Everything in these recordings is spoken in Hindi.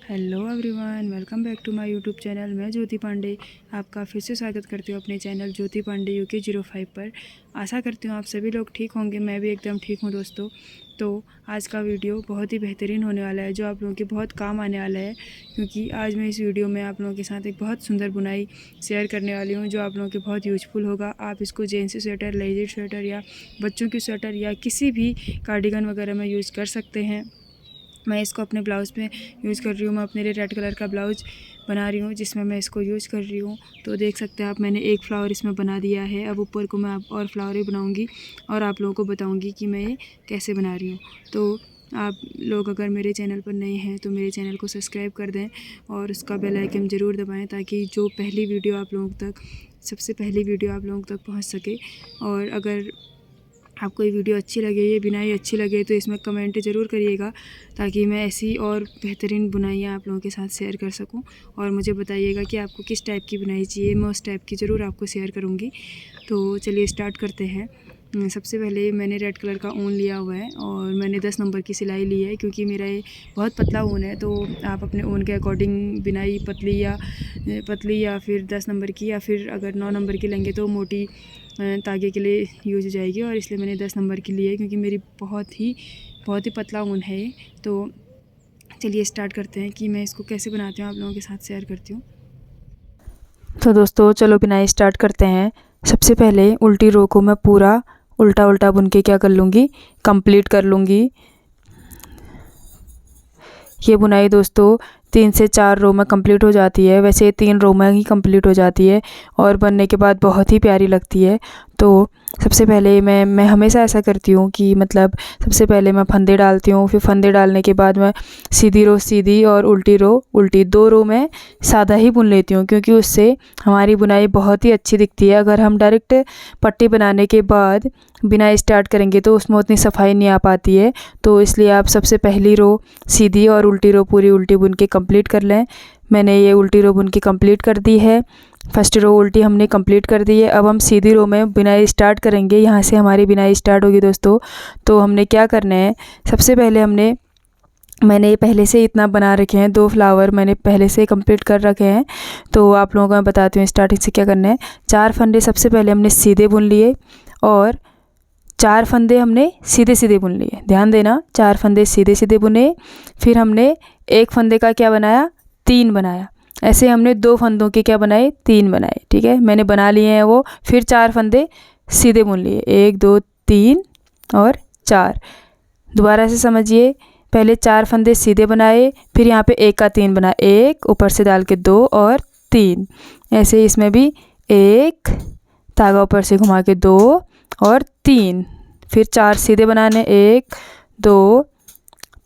Hello everyone, welcome back to my YouTube channel. मैं ज्योति पांडे आपका फिर से स्वागत करती हूँ अपने चैनल ज्योति पांडे UK 05 पर। आशा करती हूँ आप सभी लोग ठीक होंगे। मैं भी एकदम ठीक हूँ दोस्तों। तो आज का वीडियो बहुत ही बेहतरीन होने वाला है, जो आप लोगों के बहुत काम आने वाला है, क्योंकि आज मैं इस वीडियो में आप लोगों के साथ एक बहुत सुंदर बुनाई शेयर करने वाली हूँ, जो आप लोगों के बहुत यूजफुल होगा। आप इसको जेंट्स स्वेटर, लेडीज स्वेटर या बच्चों की स्वेटर या किसी भी कार्डिगन वगैरह में यूज़ कर सकते हैं। मैं इसको अपने ब्लाउज़ पे यूज़ कर रही हूँ। मैं अपने लिए रेड कलर का ब्लाउज़ बना रही हूँ, जिसमें मैं इसको यूज़ कर रही हूँ। तो देख सकते हैं आप, मैंने एक फ्लावर इसमें बना दिया है। अब ऊपर को मैं और फ्लावर ही बनाऊँगी और आप लोगों को बताऊँगी कि मैं ये कैसे बना रही हूँ। तो आप लोग अगर मेरे चैनल पर नए हैं तो मेरे चैनल को सब्सक्राइब कर दें और उसका बेल आइकन ज़रूर दबाएं, ताकि जो पहली वीडियो आप लोगों तक सबसे पहली वीडियो आप लोगों तक पहुँच सके। और अगर आपको ये वीडियो अच्छी लगे, ये बुनाई अच्छी लगे, तो इसमें कमेंट ज़रूर करिएगा, ताकि मैं ऐसी और बेहतरीन बुनाइयाँ आप लोगों के साथ शेयर कर सकूं। और मुझे बताइएगा कि आपको किस टाइप की बुनाई चाहिए, मैं उस टाइप की ज़रूर आपको शेयर करूंगी। तो चलिए स्टार्ट करते हैं। सबसे पहले मैंने रेड कलर का ऊन लिया हुआ है और मैंने 10 नंबर की सिलाई ली है, क्योंकि मेरा ये बहुत पतला ऊन है। तो आप अपने ऊन के अकॉर्डिंग बुनाई पतली या फिर 10 नंबर की, या फिर अगर 9 नंबर की लेंगे तो मोटी तागे के लिए यूज़ हो जाएगी। और इसलिए मैंने 10 नंबर की ली है, क्योंकि मेरी बहुत ही पतला ऊन है। तो चलिए स्टार्ट करते हैं कि मैं इसको कैसे बनाती हूँ, आप लोगों के साथ शेयर करती हूँ। तो दोस्तों चलो बुनाई स्टार्ट करते हैं। सबसे पहले उल्टी रो को मैं पूरा उल्टा बुन के क्या कर लूँगी, कंप्लीट कर लूँगी। ये बुनाई दोस्तों 3 से 4 रो में कंप्लीट हो जाती है। वैसे 3 रो में ही कंप्लीट हो जाती है और बनने के बाद बहुत ही प्यारी लगती है। तो सबसे पहले मैं हमेशा ऐसा करती हूँ कि मतलब सबसे पहले मैं फंदे डालती हूँ, फिर फंदे डालने के बाद मैं सीधी रो सीधी और उल्टी रो उल्टी, 2 रो में सादा ही बुन लेती हूँ, क्योंकि उससे हमारी बुनाई बहुत ही अच्छी दिखती है। अगर हम डायरेक्ट पट्टी बनाने के बाद बुनाई स्टार्ट करेंगे तो उसमें उतनी सफाई नहीं आ पाती है। तो इसलिए आप सबसे पहली रो सीधी और उल्टी रो पूरी उल्टी बुन के कंप्लीट कर लें। मैंने ये उल्टी रो बुन के कंप्लीट कर दी है। फर्स्ट रो उल्टी हमने कंप्लीट कर दी है। अब हम सीधी रो में बुनाई स्टार्ट करेंगे। यहाँ से हमारी बुनाई स्टार्ट होगी दोस्तों। तो हमने क्या करना है, सबसे पहले मैंने पहले से इतना बना रखे हैं, 2 फ्लावर मैंने पहले से कंप्लीट कर रखे हैं। तो आप लोगों को मैं बताती हूँ स्टार्टिंग से क्या करना है। 4 फंदे सबसे पहले हमने सीधे बुन लिए और 4 फंदे हमने सीधे सीधे बुन लिए। ध्यान देना, 4 फंदे सीधे सीधे बुने। फिर हमने एक फंदे का क्या बनाया, 3 बनाया। ऐसे हमने 2 फंदों के क्या बनाए, 3 बनाए। ठीक है, मैंने बना लिए हैं वो। फिर 4 फंदे सीधे बुन लिए, 1 2 3 और 4। दोबारा से समझिए, पहले 4 फंदे सीधे बनाए, फिर यहाँ पे 1 का 3 बना, 1 ऊपर से डाल के 2 और 3। ऐसे इसमें भी 1 धागा ऊपर से घुमा के 2 और 3, फिर 4 सीधे बनाने, 1 2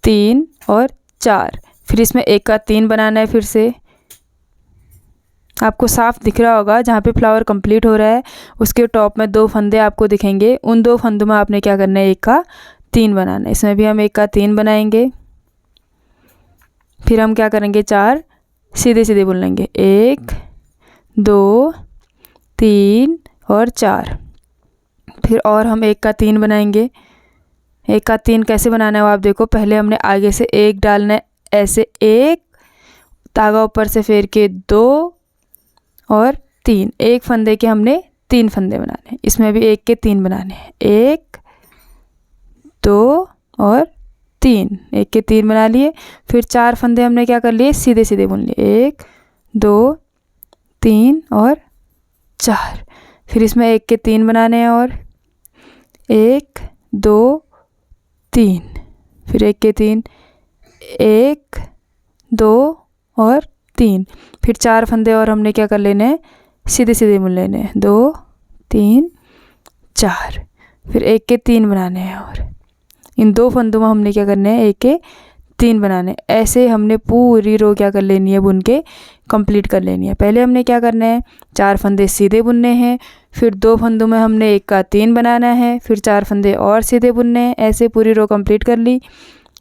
3 और 4। फिर इसमें 1 का 3 बनाना है। फिर से आपको साफ दिख रहा होगा, जहाँ पे फ्लावर कंप्लीट हो रहा है उसके टॉप में 2 फंदे आपको दिखेंगे। उन 2 फंदों में आपने क्या करना है, 1 का 3 बनाना है। इसमें भी हम 1 का 3 बनाएंगे। फिर हम क्या करेंगे, 4 सीधे सीधे बुन लेंगे, 1 2 3 और 4। फिर और हम 1 का 3 बनाएंगे। 1 का 3 कैसे बनाना है वो आप देखो। पहले हमने आगे से 1 डालना है, ऐसे 1 धागा ऊपर से फेर के 2 और 3। 1 फंदे के हमने 3 फंदे बनाने हैं। इसमें भी 1 के 3 बनाने हैं, 1 2 और 3। 1 के 3 बना लिए। फिर 4 फंदे हमने क्या कर लिए, सीधे सीधे बुन लिए, 1 2 3 और 4। फिर इसमें 1 के 3 बनाने हैं और 1 2 3। फिर 1 के 3, 1 2 और 3। फिर 4 फंदे और हमने क्या कर लेने हैं, सीधे सीधे बुन लेने हैं, 2 3 4। फिर 1 के 3 बनाने हैं और इन 2 फंदों में हमने क्या करना है, 1 के 3 बनाने। ऐसे हमने पूरी रो क्या कर लेनी है, बुन के कंप्लीट कर लेनी है। पहले हमने क्या करना है, 4 फंदे सीधे बुनने हैं। फिर 2 फंदों में हमने 1 का 3 बनाना है। फिर 4 फंदे और सीधे बुनने हैं। ऐसे पूरी रो कंप्लीट कर ली।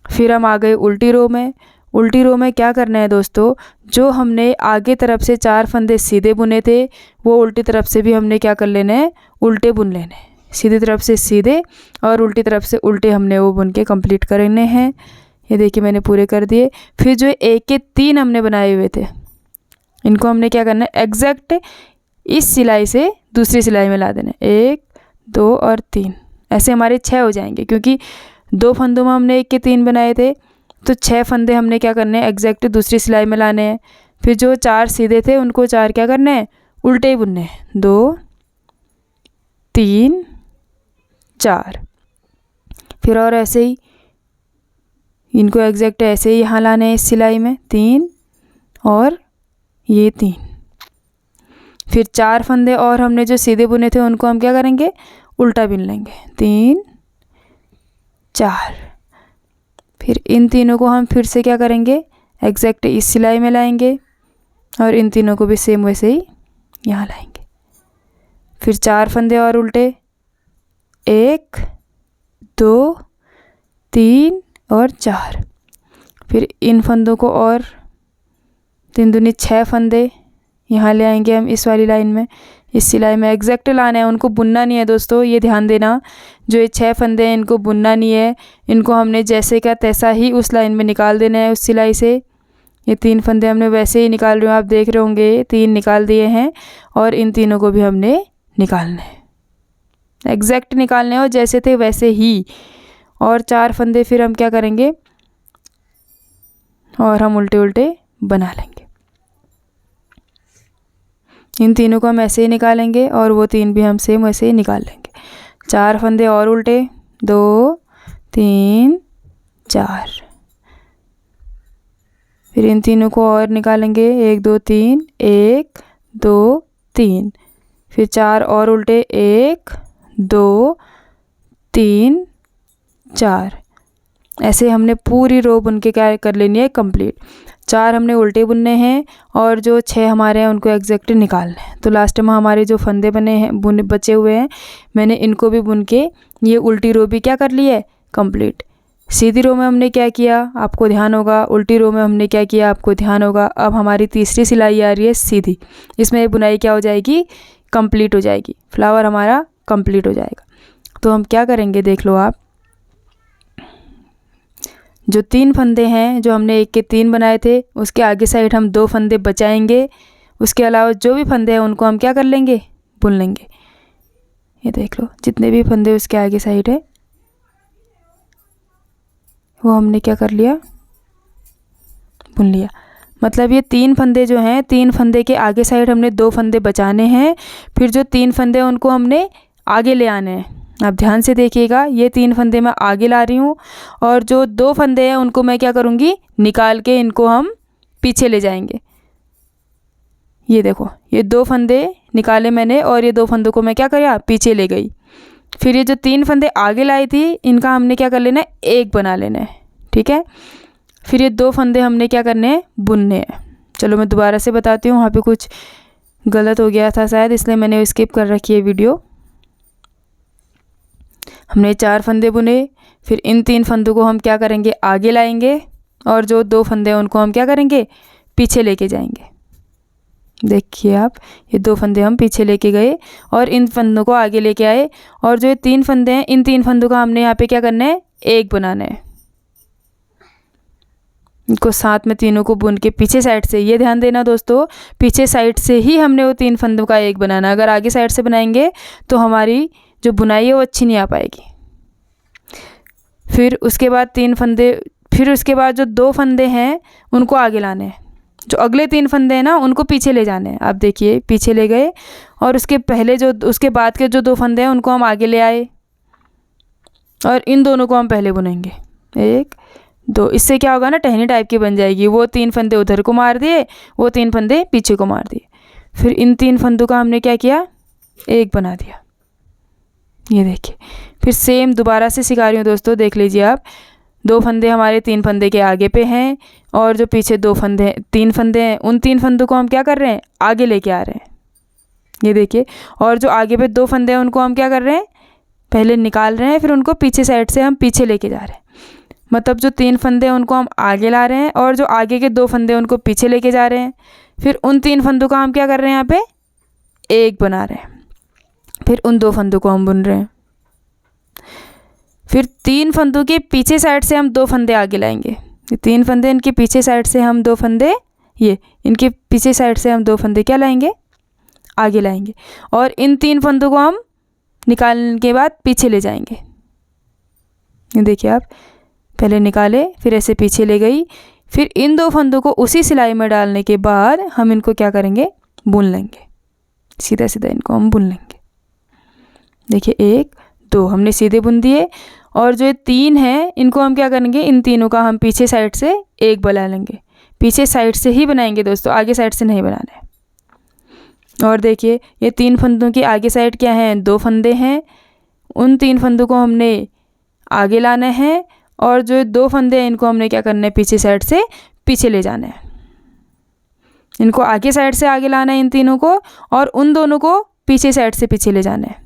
फिर हम आ गए उल्टी रो में। उल्टी रो में क्या करना है दोस्तों, जो हमने आगे तरफ से 4 फंदे सीधे बुने थे, वो उल्टी तरफ से भी हमने क्या कर लेना है, उल्टे बुन लेने हैं। सीधी तरफ से सीधे और उल्टी तरफ से उल्टे हमने वो बुन के कंप्लीट करने हैं। ये देखिए मैंने पूरे कर दिए। फिर जो एक के 3 हमने बनाए हुए थे, इनको हमने क्या करना है, एग्जैक्ट इस सिलाई से दूसरी सिलाई में ला देना है। 1 2 और 3, ऐसे हमारे 6 हो जाएंगे, क्योंकि 2 फंदों में हमने 1 के 3 बनाए थे, तो 6 फंदे हमने क्या करने हैं, एग्जैक्ट दूसरी सिलाई में लाने हैं। फिर जो 4 सीधे थे उनको 4 क्या करने हैं, उल्टे ही बुनने हैं। 2 3 4, फिर और ऐसे ही इनको एग्जैक्ट ऐसे ही यहाँ लाने हैं इस सिलाई में, 3 और ये 3। फिर 4 फंदे और हमने जो सीधे बुने थे उनको हम क्या करेंगे, उल्टा बुन लेंगे। 3 4, फिर इन तीनों को हम फिर से क्या करेंगे, एग्जैक्ट इस सिलाई में लाएंगे और इन तीनों को भी सेम वैसे ही यहाँ लाएंगे। फिर 4 फंदे और उल्टे, 1 2 3 और 4। फिर इन फंदों को और 3 दूनी 6 फंदे यहाँ ले आएंगे हम इस वाली लाइन में, इस सिलाई में एग्जैक्ट लाना है, उनको बुनना नहीं है दोस्तों, ये ध्यान देना। जो ये 6 फंदे हैं इनको बुनना नहीं है, इनको हमने जैसे का तैसा ही उस लाइन में निकाल देना है उस सिलाई से। ये 3 फंदे हमने वैसे ही निकाल रहे हो, आप देख रहे होंगे 3 निकाल दिए हैं, और इन तीनों को भी हमने निकालना है, एग्जैक्ट निकालने हो जैसे थे वैसे ही। और 4 फंदे फिर हम क्या करेंगे, और हम उल्टे उल्टे बना लेंगे। इन तीनों को हम ऐसे ही निकालेंगे और वो 3 भी हम सेम वैसे ही निकाल लेंगे। 4 फंदे और उल्टे, 2 3 4, फिर इन तीनों को और निकालेंगे, 1 2 3 1 2 3, फिर 4 और उल्टे, 1 2 3 4। ऐसे हमने पूरी रो बुन के क्या कर लेनी है, कंप्लीट। 4 हमने उल्टे बुनने हैं और जो 6 हमारे हैं उनको एग्जैक्ट निकालना है। तो लास्ट में हमारे जो फंदे बने हैं बचे हुए हैं, मैंने इनको भी बुन के ये उल्टी रो भी क्या कर ली है, कंप्लीट। सीधी रो में हमने क्या किया, आपको ध्यान होगा, उल्टी रो में हमने क्या किया, आपको ध्यान होगा। अब हमारी तीसरी सिलाई आ रही है सीधी, इसमें बुनाई क्या हो जाएगी, कंप्लीट हो जाएगी, फ्लावर हमारा कंप्लीट हो जाएगा। तो हम क्या करेंगे, देख लो आप, जो 3 फंदे हैं जो हमने 1 के 3 बनाए थे, उसके आगे साइड हम 2 फंदे बचाएंगे। उसके अलावा जो भी फंदे हैं उनको हम क्या कर लेंगे, बुन लेंगे। ये देख लो, जितने भी फंदे उसके आगे साइड है वो हमने क्या कर लिया, बुन लिया। मतलब ये 3 फंदे जो हैं, 3 फंदे के आगे साइड हमने 2 फंदे बचाने हैं, फिर जो 3 फंदे हैं उनको हमने आगे ले आने हैं। आप ध्यान से देखिएगा, ये 3 फंदे मैं आगे ला रही हूँ और जो 2 फंदे हैं उनको मैं क्या करूँगी, निकाल के इनको हम पीछे ले जाएंगे। ये देखो, ये 2 फंदे निकाले मैंने और ये 2 फंदों को मैं क्या करा, पीछे ले गई। फिर ये जो 3 फंदे आगे लाई थी इनका हमने क्या कर लेना है, एक बना लेना है, ठीक है। फिर ये 2 फंदे हमने क्या करने हैं, बुनने हैं। चलो मैं दोबारा से बताती हूँ, वहाँ पे कुछ गलत हो गया था शायद, इसलिए मैंने स्किप कर रखी है वीडियो। हमने 4 फंदे बुने, फिर इन 3 फंदों को हम क्या करेंगे, आगे लाएंगे और जो 2 फंदे हैं उनको हम क्या करेंगे, पीछे लेके जाएंगे। देखिए आप, ये 2 फंदे हम पीछे लेके गए और इन फंदों को आगे लेके आए, और जो ये 3 फंदे हैं इन 3 फंदों का हमने यहाँ पे क्या करना है, एक बनाना है। इनको साथ में तीनों को बुन के पीछे साइड से, ये ध्यान देना दोस्तों, पीछे साइड से ही हमने वो 3 फंदों का एक बनाना। अगर आगे साइड से बनाएंगे तो हमारी जो बुनाई है वो अच्छी नहीं आ पाएगी। फिर उसके बाद 3 फंदे, फिर उसके बाद जो 2 फंदे हैं उनको आगे लाने हैं, जो अगले 3 फंदे हैं ना उनको पीछे ले जाने हैं। आप देखिए, पीछे ले गए और उसके पहले जो, उसके बाद के जो 2 फंदे हैं उनको हम आगे ले आए और इन दोनों को हम पहले बुनेंगे, 1 2। इससे क्या होगा ना, टहनी टाइप की बन जाएगी। वो 3 फंदे उधर को मार दिए, वो 3 फंदे पीछे को मार दिए। फिर इन 3 फंदों का हमने क्या किया, एक बना दिया। ये देखिए, फिर सेम दोबारा से सिखा रही हूँ दोस्तों, देख लीजिए आप। 2 फंदे हमारे 3 फंदे के आगे पे हैं और जो पीछे 2 फंदे 3 फंदे हैं उन 3 फंदों को हम क्या कर रहे हैं, आगे लेके आ रहे हैं। ये देखिए, और जो आगे पे 2 फंदे हैं उनको हम क्या कर रहे हैं, पहले निकाल रहे हैं, फिर उनको पीछे साइड से हम पीछे लेके जा रहे हैं। मतलब जो 3 फंदे हैं उनको हम आगे ला रहे हैं और जो आगे के 2 फंदे हैं उनको पीछे लेके जा रहे हैं। फिर उन 3 फंदों का हम क्या कर रहे हैं, यहाँ पे एक बना रहे हैं। फिर उन 2 फंदों को हम बुन रहे हैं। फिर 3 फंदों के पीछे साइड से हम 2 फंदे आगे लाएंगे। ये 3 फंदे, इनके पीछे साइड से हम 2 फंदे, ये इनके पीछे साइड से हम 2 फंदे क्या लाएंगे, आगे लाएंगे। और इन 3 फंदों को हम निकालने के बाद पीछे ले जाएंगे। ये देखिए आप, पहले निकाले, फिर ऐसे पीछे ले गई, फिर इन 2 फंदों को उसी सिलाई में डालने के बाद हम इनको क्या करेंगे, बुन लेंगे। सीधा सीधा इनको हम बुन लेंगे। देखिए 1 2 हमने सीधे बुन दिए। और जो ये 3 हैं इनको हम क्या करेंगे, इन तीनों का हम पीछे साइड से 1 बना लेंगे। पीछे साइड से ही बनाएंगे दोस्तों, आगे साइड से नहीं बनाना है। और देखिए ये 3 फंदों की आगे साइड क्या है, 2 फंदे हैं। उन 3 फंदों को हमने आगे लाना है, और जो 2 फंदे हैं इनको हमने क्या करना है, पीछे साइड से पीछे ले जाना है। इनको आगे साइड से आगे लाना है इन तीनों को, और उन दोनों को पीछे साइड से पीछे ले जाना है।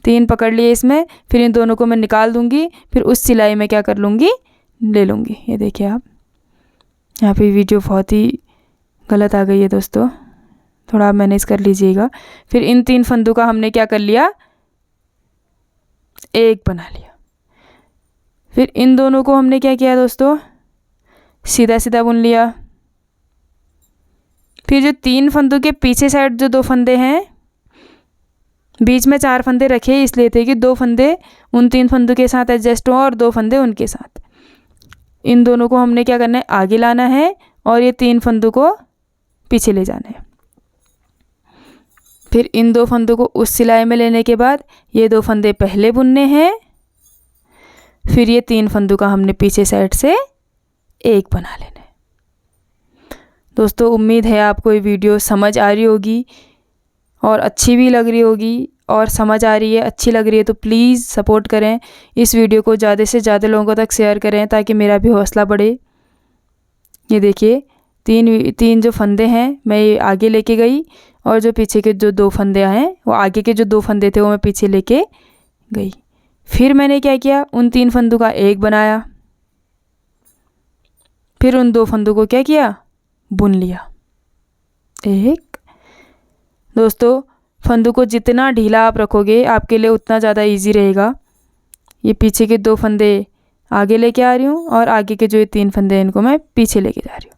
3 पकड़ लिए इसमें, फिर इन दोनों को मैं निकाल दूंगी, फिर उस सिलाई में क्या कर लूँगी, ले लूँगी। ये देखिए आप, यहाँ पे वीडियो बहुत ही गलत आ गई है दोस्तों, थोड़ा आप मैनेज कर लीजिएगा। फिर इन 3 फंदों का हमने क्या कर लिया, 1 बना लिया। फिर इन दोनों को हमने क्या किया दोस्तों, सीधा सीधा बुन लिया। फिर जो 3 फंदों के पीछे साइड जो 2 फंदे हैं, बीच में 4 फंदे रखे इसलिए थे कि 2 फंदे उन 3 फंदों के साथ एडजस्ट हों और 2 फंदे उनके साथ। इन दोनों को हमने क्या करना है, आगे लाना है, और ये 3 फंदों को पीछे ले जाना है। फिर इन 2 फंदों को उस सिलाई में लेने के बाद ये 2 फंदे पहले बुनने हैं। फिर ये 3 फंदों का हमने पीछे साइड से 1 बना लेना है। दोस्तों उम्मीद है आपको ये वीडियो समझ आ रही होगी और अच्छी भी लग रही होगी, और समझ आ रही है, अच्छी लग रही है तो प्लीज़ सपोर्ट करें। इस वीडियो को ज़्यादा से ज़्यादा लोगों तक शेयर करें ताकि मेरा भी हौसला बढ़े। ये देखिए 3 जो फंदे हैं मैं ये आगे लेके गई, और जो पीछे के जो 2 फंदे हैं वो आगे के जो 2 फंदे थे वो मैं पीछे लेके गई। फिर मैंने क्या किया, उन 3 फंदों का 1 बनाया। फिर उन 2 फंदों को क्या किया, बुन लिया। 1 दोस्तों फंदों को जितना ढीला आप रखोगे आपके लिए उतना ज़्यादा इजी रहेगा। ये पीछे के 2 फंदे आगे लेके आ रही हूँ, और आगे के जो ये 3 फंदे हैं इनको मैं पीछे लेके जा रही हूँ।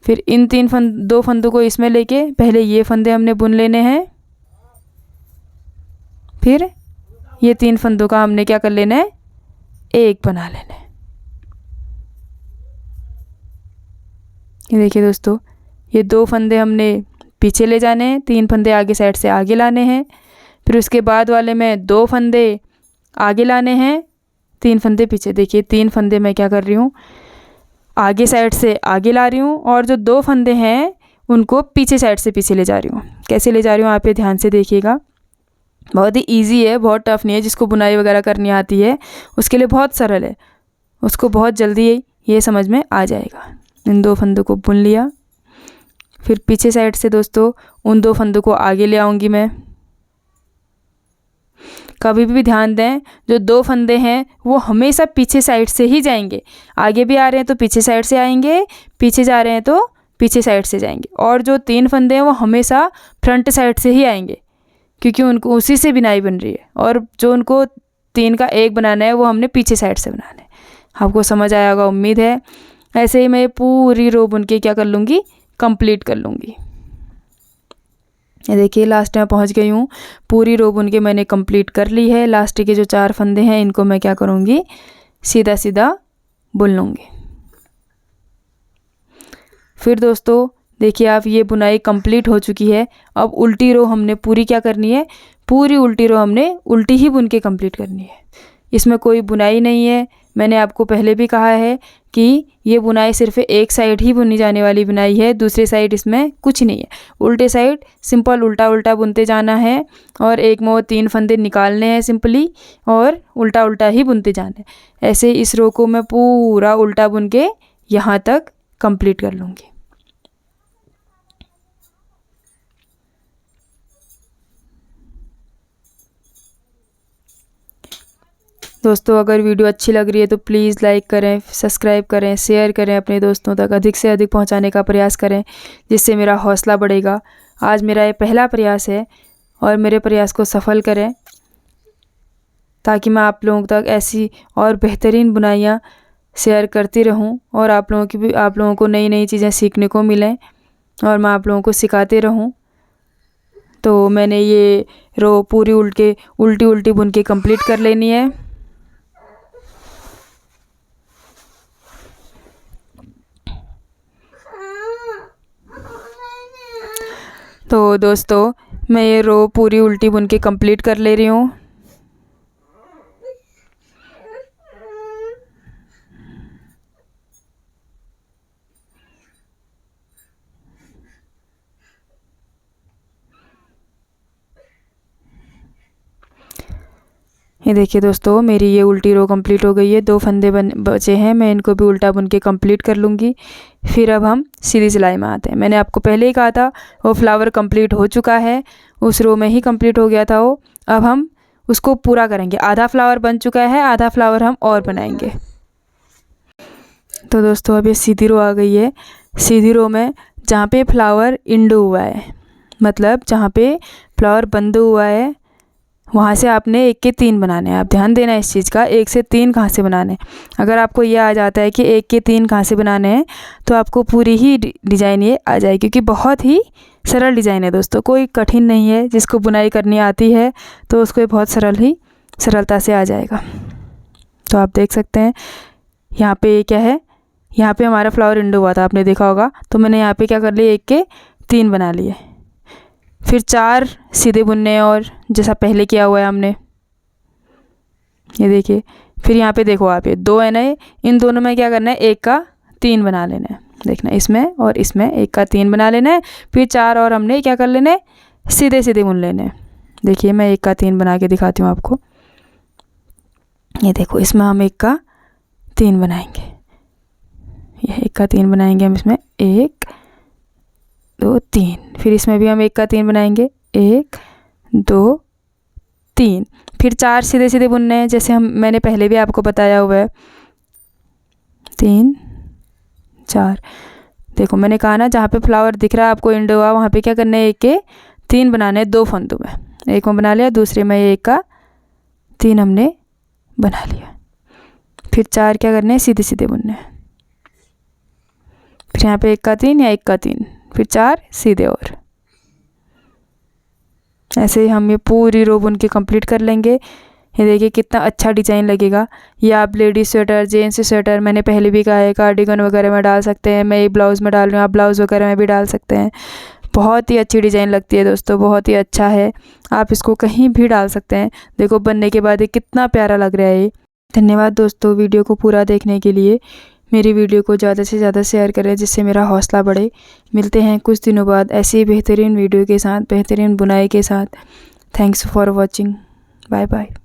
फिर इन 2 फंदों को इसमें लेके पहले ये फंदे हमने बुन लेने हैं। फिर ये 3 फंदों का हमने क्या कर लेना है, 1 बना लेना है। ये देखिए दोस्तों, ये 2 फंदे हमने पीछे ले जाने हैं, 3 फंदे आगे साइड से आगे लाने हैं। फिर उसके बाद वाले में 2 फंदे आगे लाने हैं, 3 फंदे पीछे। देखिए 3 फंदे मैं क्या कर रही हूँ, आगे साइड से आगे ला रही हूँ, और जो 2 फंदे हैं उनको पीछे साइड से पीछे ले जा रही हूँ। कैसे ले जा रही हूँ आप ये ध्यान से देखिएगा, बहुत ही इजी है, बहुत टफ नहीं है। जिसको बुनाई वगैरह करनी आती है उसके लिए बहुत सरल है, उसको बहुत जल्दी ये समझ में आ जाएगा। इन 2 फंदों को बुन लिया। फिर पीछे साइड से दोस्तों उन 2 फंदों को आगे ले आऊँगी मैं। कभी भी ध्यान दें, जो 2 फंदे हैं वो हमेशा पीछे साइड से ही जाएंगे। आगे भी आ रहे हैं तो पीछे साइड से आएंगे, पीछे जा रहे हैं तो पीछे साइड से जाएंगे। और जो 3 फंदे हैं वो हमेशा फ्रंट साइड से ही आएंगे, क्योंकि उनको उसी से बिनाई बन रही है। और जो उनको 3 का 1 बनाना है वो हमने पीछे साइड से बनाना है। आपको समझ आया होगा उम्मीद है। ऐसे ही मैं पूरी रो बुन के क्या कर लूँगी, कंप्लीट कर लूँगी। ये देखिए लास्ट में पहुंच गई हूँ, पूरी रो बुन के मैंने कंप्लीट कर ली है। लास्ट के जो 4 फंदे हैं इनको मैं क्या करूँगी, सीधा सीधा बुन लूँगी। फिर दोस्तों देखिए आप, ये बुनाई कंप्लीट हो चुकी है। अब उल्टी रो हमने पूरी क्या करनी है, पूरी उल्टी रो हमने उल्टी ही बुन के कंप्लीट करनी है। इसमें कोई बुनाई नहीं है। मैंने आपको पहले भी कहा है कि ये बुनाई सिर्फ एक साइड ही बुनी जाने वाली बुनाई है, दूसरी साइड इसमें कुछ नहीं है। उल्टे साइड सिंपल उल्टा उल्टा बुनते जाना है, और एक में 3 फंदे निकालने हैं सिंपली, और उल्टा उल्टा ही बुनते जाना है। ऐसे इस रो को मैं पूरा उल्टा बुन के यहाँ तक कंप्लीट कर लूँगी। दोस्तों अगर वीडियो अच्छी लग रही है तो प्लीज़ लाइक करें, सब्सक्राइब करें, शेयर करें, अपने दोस्तों तक अधिक से अधिक पहुंचाने का प्रयास करें, जिससे मेरा हौसला बढ़ेगा। आज मेरा ये पहला प्रयास है और मेरे प्रयास को सफल करें। ताकि मैं आप लोगों तक ऐसी और बेहतरीन बुनाइयाँ शेयर करती रहूं और आप लोगों को नई नई चीज़ें सीखने को मिलें और मैं आप लोगों को सिखाते रहूं। तो मैंने ये रो पूरी उल्टी बुन के कंप्लीट कर लेनी है। तो दोस्तों मैं ये रो पूरी उल्टी बुन के कंप्लीट कर ले रही हूँ। ये देखिए दोस्तों, मेरी ये उल्टी रो कंप्लीट हो गई है। 2 फंदे बचे हैं, मैं इनको भी उल्टा बुन के कंप्लीट कर लूँगी। फिर अब हम सीधी सिलाई में आते हैं। मैंने आपको पहले ही कहा था वो फ्लावर कंप्लीट हो चुका है, उस रो में ही कंप्लीट हो गया था वो। अब हम उसको पूरा करेंगे। आधा फ्लावर बन चुका है, आधा फ्लावर हम और बनाएंगे। तो दोस्तों अब ये सीधी रो आ गई है। सीधी रो में जहाँ पे फ्लावर इंडो हुआ है, मतलब जहाँ पे फ्लावर बंद हुआ है, वहाँ से आपने 1 के 3 बनाने हैं। आप ध्यान देना इस चीज़ का, 1 से 3 कहाँ से बनाने हैं। अगर आपको ये आ जाता है कि 1 के 3 कहाँ से बनाने हैं, तो आपको पूरी ही डिज़ाइन ये आ जाएगी, क्योंकि बहुत ही सरल डिज़ाइन है दोस्तों, कोई कठिन नहीं है। जिसको बुनाई करनी आती है तो उसको ये बहुत सरलता से आ जाएगा। तो आप देख सकते हैं यहाँ पे क्या है, यहाँ पे हमारा फ्लावर इंडो हुआ था, आपने देखा होगा। तो मैंने यहाँ पे क्या कर लिया, 1 के 3 बना लिए। फिर 4 सीधे बुनने और जैसा पहले किया हुआ है हमने, ये देखिए। फिर यहाँ पे देखो आप, ये 2 है ना, इन दोनों में क्या करना है, 1 का 3 बना लेना है। देखना, इसमें और इसमें 1 का 3 बना लेना है। फिर 4 और हमने क्या कर लेना है, सीधे बुन लेने हैं। देखिए मैं 1 का 3 बना के दिखाती हूँ आपको। ये देखो, इसमें हम 1 का 3 बनाएंगे। ये 1 का 3 बनाएंगे हम इसमें, 1 2 3। फिर इसमें भी हम 1 का 3 बनाएंगे, 1 2 3। फिर 4 सीधे बुनने हैं, जैसे मैंने पहले भी आपको बताया हुआ है, 3 4। देखो मैंने कहा ना, जहाँ पे फ्लावर दिख रहा है आपको इंडो हुआ, वहाँ पे क्या करना है, 1 के 3 बनाने हैं 2 फंदों में। एक में बना लिया, दूसरे में 1 का 3 हमने बना लिया। फिर 4 क्या करने हैं, सीधे बुनने हैं। फिर यहाँ पे 1 का 3 या 1 का 3, फिर 4 सीधे। और ऐसे ही हम ये पूरी रो बुन के कंप्लीट कर लेंगे। ये देखिए कितना अच्छा डिज़ाइन लगेगा। ये आप लेडीज स्वेटर, जेंट्स स्वेटर, मैंने पहले भी कहा है, कार्डिगन वगैरह में डाल सकते हैं। मैं ये ब्लाउज़ में डाल रही हूँ, आप ब्लाउज़ वगैरह में भी डाल सकते हैं। बहुत ही अच्छी डिज़ाइन लगती है दोस्तों, बहुत ही अच्छा है। आप इसको कहीं भी डाल सकते हैं। देखो बनने के बाद ये कितना प्यारा लग रहा है ये। धन्यवाद दोस्तों वीडियो को पूरा देखने के लिए। मेरी वीडियो को ज़्यादा से ज़्यादा शेयर करें, जिससे मेरा हौसला बढ़े। मिलते हैं कुछ दिनों बाद ऐसी ही बेहतरीन वीडियो के साथ, बेहतरीन बुनाई के साथ। Thanks for watching. Bye bye.